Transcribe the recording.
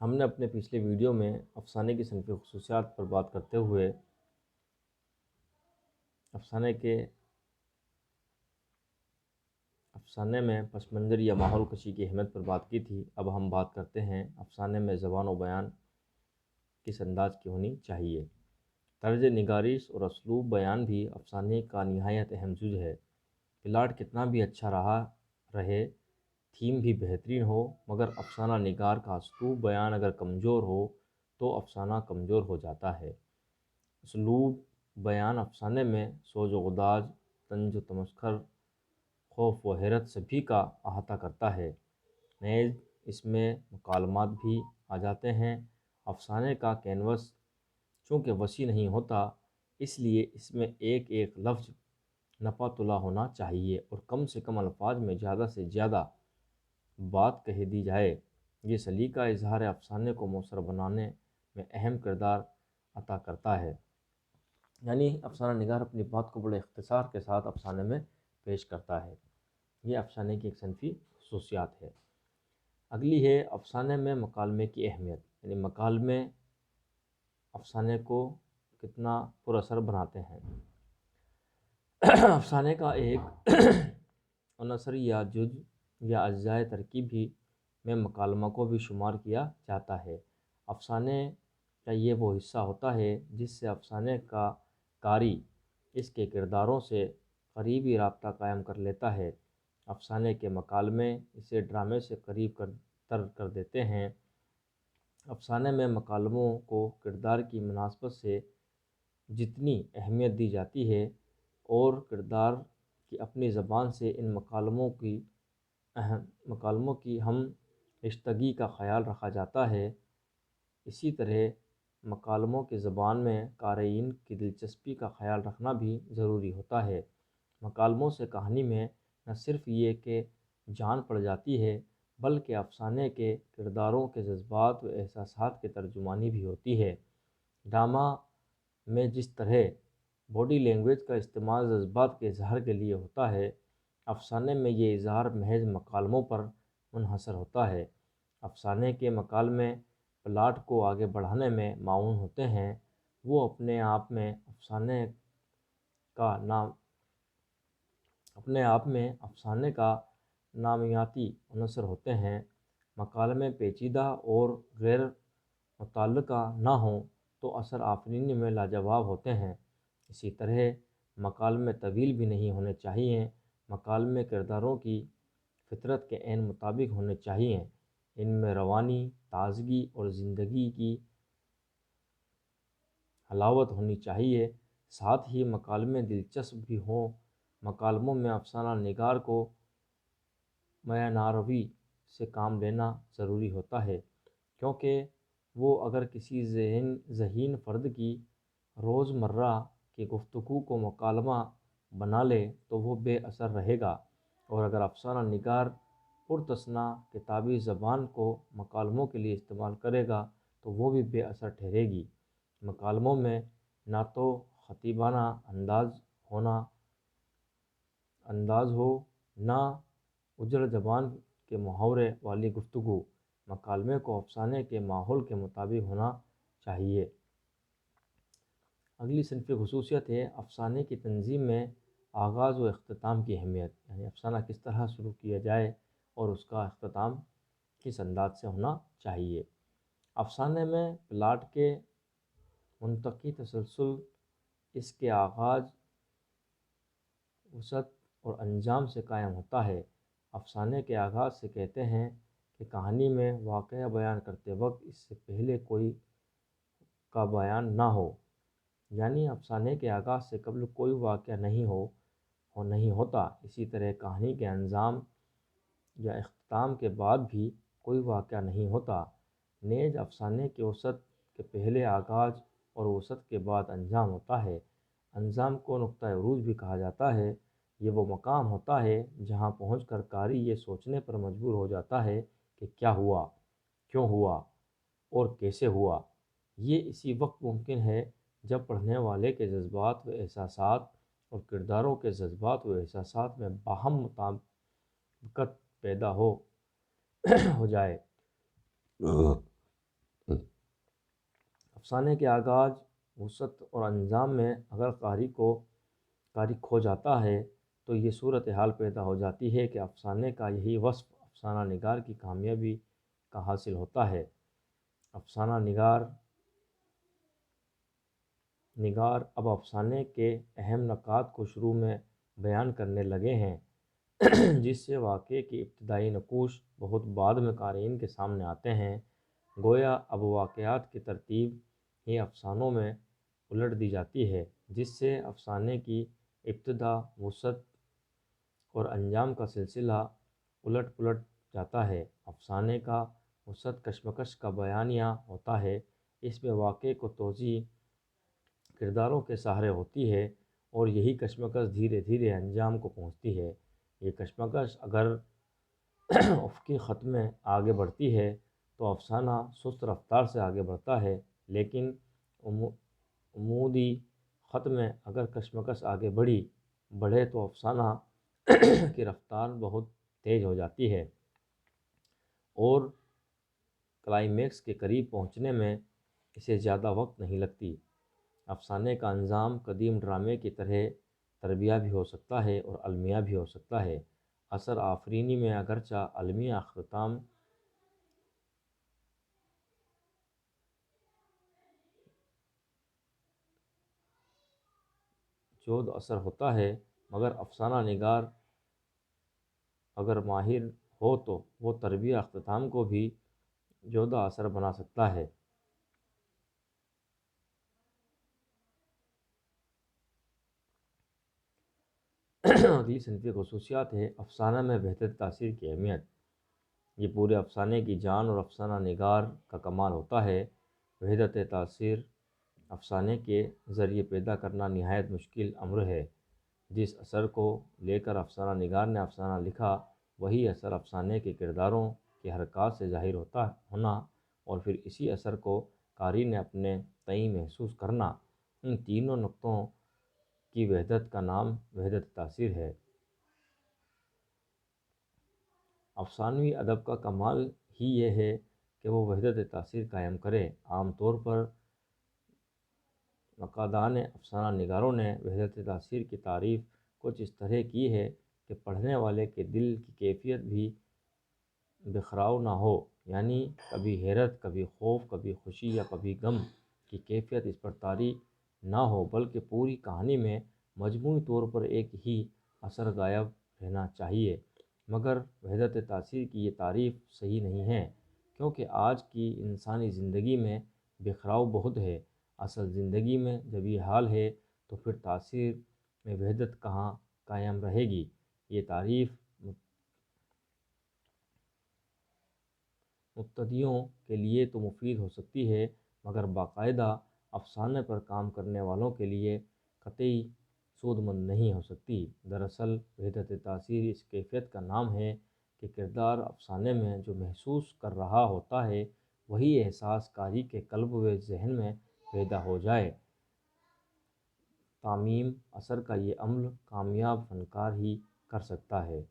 ہم نے اپنے پچھلے ویڈیو میں افسانے کی صنفی خصوصیات پر بات کرتے ہوئے افسانے میں پس منظر یا ماحول کشی کی اہمیت پر بات کی تھی۔ اب ہم بات کرتے ہیں افسانے میں زبان و بیان کس انداز کی ہونی چاہیے۔ طرز نگارش اور اسلوب بیان بھی افسانے کا نہایت اہم جز ہے۔ پلاٹ کتنا بھی اچھا رہے، تھیم بھی بہترین ہو، مگر افسانہ نگار کا اسلوب بیان اگر کمزور ہو تو افسانہ کمزور ہو جاتا ہے۔ اسلوب بیان افسانے میں سوز و گداز، طنز و تمسخر، خوف و حیرت سبھی کا احاطہ کرتا ہے۔ نیز اس میں مکالمات بھی آ جاتے ہیں۔ افسانے کا کینوس چونکہ وسیع نہیں ہوتا، اس لیے اس میں ایک ایک لفظ نپا تلا ہونا چاہیے اور کم سے کم الفاظ میں زیادہ سے زیادہ بات کہہ دی جائے۔ یہ سلیقہ اظہار افسانے کو مؤثر بنانے میں اہم کردار عطا کرتا ہے۔ یعنی افسانہ نگار اپنی بات کو بڑے اختصار کے ساتھ افسانے میں پیش کرتا ہے۔ یہ افسانے کی ایک صنفی خصوصیات ہے۔ اگلی ہے افسانے میں مکالمے کی اہمیت، یعنی مکالمے افسانے کو کتنا پر اثر بناتے ہیں۔ افسانے کا ایک عنصر یا جز یا اجزائے ترکیبی میں مکالمہ کو بھی شمار کیا جاتا ہے۔ افسانے کا یہ وہ حصہ ہوتا ہے جس سے افسانے کا قاری اس کے کرداروں سے قریبی رابطہ قائم کر لیتا ہے۔ افسانے کے مکالمے اسے ڈرامے سے قریب تر کر دیتے ہیں۔ افسانے میں مکالموں کو کردار کی مناسبت سے جتنی اہمیت دی جاتی ہے اور کردار کی اپنی زبان سے ان مکالموں کی ہم رشتگی کا خیال رکھا جاتا ہے، اسی طرح مکالموں کی زبان میں قارئین کی دلچسپی کا خیال رکھنا بھی ضروری ہوتا ہے۔ مکالموں سے کہانی میں نہ صرف یہ کہ جان پڑ جاتی ہے، بلکہ افسانے کے کرداروں کے جذبات و احساسات کی ترجمانی بھی ہوتی ہے۔ ڈرامہ میں جس طرح باڈی لینگویج کا استعمال جذبات کے اظہار کے لیے ہوتا ہے، افسانے میں یہ اظہار محض مکالموں پر منحصر ہوتا ہے۔ افسانے کے مکالمے پلاٹ کو آگے بڑھانے میں معاون ہوتے ہیں۔ وہ اپنے آپ میں افسانے کا نامیاتی عنصر ہوتے ہیں۔ مکالمے پیچیدہ اور غیر متعلقہ نہ ہوں تو اثر آفرینی میں لاجواب ہوتے ہیں۔ اسی طرح مکالمے طویل بھی نہیں ہونے چاہیے۔ مکالمے کرداروں کی فطرت کے عین مطابق ہونے چاہیے۔ ان میں روانی، تازگی اور زندگی کی حلاوت ہونی چاہیے۔ ساتھ ہی مکالمے دلچسپ بھی ہوں۔ مکالموں میں افسانہ نگار کو معیارروی سے کام لینا ضروری ہوتا ہے، کیونکہ وہ اگر کسی ذہین فرد کی روزمرہ کی گفتگو کو مکالمہ بنا لے تو وہ بے اثر رہے گا، اور اگر افسانہ نگار پرتسنہ کتابی زبان کو مکالموں کے لیے استعمال کرے گا تو وہ بھی بے اثر ٹھہرے گی۔ مکالموں میں نہ تو خطیبانہ انداز ہو، نہ اجڑ زبان کے محاورے والی گفتگو۔ مکالمے کو افسانے کے ماحول کے مطابق ہونا چاہیے۔ اگلی صنفی خصوصیت ہے افسانے کی تنظیم میں آغاز و اختتام کی اہمیت، یعنی افسانہ کس طرح شروع کیا جائے اور اس کا اختتام کس انداز سے ہونا چاہیے۔ افسانے میں پلاٹ کے منطقی تسلسل اس کے آغاز، وسعت اور انجام سے قائم ہوتا ہے۔ افسانے کے آغاز سے کہتے ہیں کہ کہانی میں واقعہ بیان کرتے وقت اس سے پہلے کوئی کا بیان نہ ہو، یعنی افسانے کے آغاز سے قبل کوئی واقعہ نہیں ہوتا۔ اسی طرح کہانی کے انجام یا اختتام کے بعد بھی کوئی واقعہ نہیں ہوتا۔ نیز افسانے کے وسعت کے پہلے آغاز اور وسعت کے بعد انجام ہوتا ہے۔ انجام کو نقطہ عروج بھی کہا جاتا ہے۔ یہ وہ مقام ہوتا ہے جہاں پہنچ کر قاری یہ سوچنے پر مجبور ہو جاتا ہے کہ کیا ہوا، کیوں ہوا اور کیسے ہوا۔ یہ اسی وقت ممکن ہے جب پڑھنے والے کے جذبات و احساسات اور کرداروں کے جذبات و احساسات میں باہم مطابقت پیدا ہو جائے۔ افسانے کے آغاز، وسعت اور انجام میں اگر قاری کھو جاتا ہے تو یہ صورتحال پیدا ہو جاتی ہے کہ افسانے کا یہی وصف افسانہ نگار کی کامیابی کا حاصل ہوتا ہے۔ افسانہ نگار اب افسانے کے اہم نکات کو شروع میں بیان کرنے لگے ہیں، جس سے واقعے کی ابتدائی نقوش بہت بعد میں قارئین کے سامنے آتے ہیں۔ گویا اب واقعات کی ترتیب ہی افسانوں میں الٹ دی جاتی ہے، جس سے افسانے کی ابتدا، وسعت اور انجام کا سلسلہ الٹ پلٹ جاتا ہے۔ افسانے کا وسعت کشمکش کا بیانیہ ہوتا ہے۔ اس میں واقعے کو توضیح کرداروں کے سہارے ہوتی ہے اور یہی کشمکش دھیرے دھیرے انجام کو پہنچتی ہے۔ یہ کشمکش اگر افقی خط میں آگے بڑھتی ہے تو افسانہ سست رفتار سے آگے بڑھتا ہے، لیکن عمودی خط میں اگر کشمکش آگے بڑھے تو افسانہ کی رفتار بہت تیز ہو جاتی ہے اور کلائمیکس کے قریب پہنچنے میں اسے زیادہ وقت نہیں لگتی۔ افسانے کا انجام قدیم ڈرامے کی طرح تربیہ بھی ہو سکتا ہے اور المیہ بھی ہو سکتا ہے۔ اثر آفرینی میں اگرچہ المیہ اختتام جود اثر ہوتا ہے، مگر افسانہ نگار اگر ماہر ہو تو وہ تربیہ اختتام کو بھی جودہ اثر بنا سکتا ہے۔ اگلی صنفی خصوصیات ہے افسانہ میں وحدت تاثیر کی اہمیت۔ یہ پورے افسانے کی جان اور افسانہ نگار کا کمال ہوتا ہے۔ وحدت تاثیر افسانے کے ذریعے پیدا کرنا نہایت مشکل امر ہے۔ جس اثر کو لے کر افسانہ نگار نے افسانہ لکھا، وہی اثر افسانے کے کرداروں کی حرکات سے ظاہر ہونا اور پھر اسی اثر کو قاری نے اپنے تئیں محسوس کرنا، ان تینوں نقطوں کی وحدت کا نام وحدت تاثیر ہے۔ افسانوی ادب کا کمال ہی یہ ہے کہ وہ وحدت تاثیر قائم کرے۔ عام طور پر نقادان افسانہ نگاروں نے وحدت تاثیر کی تعریف کچھ اس طرح کی ہے کہ پڑھنے والے کے دل کی کیفیت بھی بکھراؤ نہ ہو، یعنی کبھی حیرت، کبھی خوف، کبھی خوشی یا کبھی غم کی کیفیت اس پر طاری نہ ہو، بلکہ پوری کہانی میں مجموعی طور پر ایک ہی اثر غائب رہنا چاہیے۔ مگر وحدت تاثیر کی یہ تعریف صحیح نہیں ہے، کیونکہ آج کی انسانی زندگی میں بکھراؤ بہت ہے۔ اصل زندگی میں جب یہ حال ہے تو پھر تاثیر میں وحدت کہاں قائم رہے گی؟ یہ تعریف مبتدئوں کے لیے تو مفید ہو سکتی ہے، مگر باقاعدہ افسانے پر کام کرنے والوں کے لیے قطعی سود مند نہیں ہو سکتی۔ دراصل وحدت تاثیر اس کیفیت کا نام ہے کہ کردار افسانے میں جو محسوس کر رہا ہوتا ہے وہی احساس قاری کے قلب و ذہن میں پیدا ہو جائے۔ تعمیم اثر کا یہ عمل کامیاب فنکار ہی کر سکتا ہے۔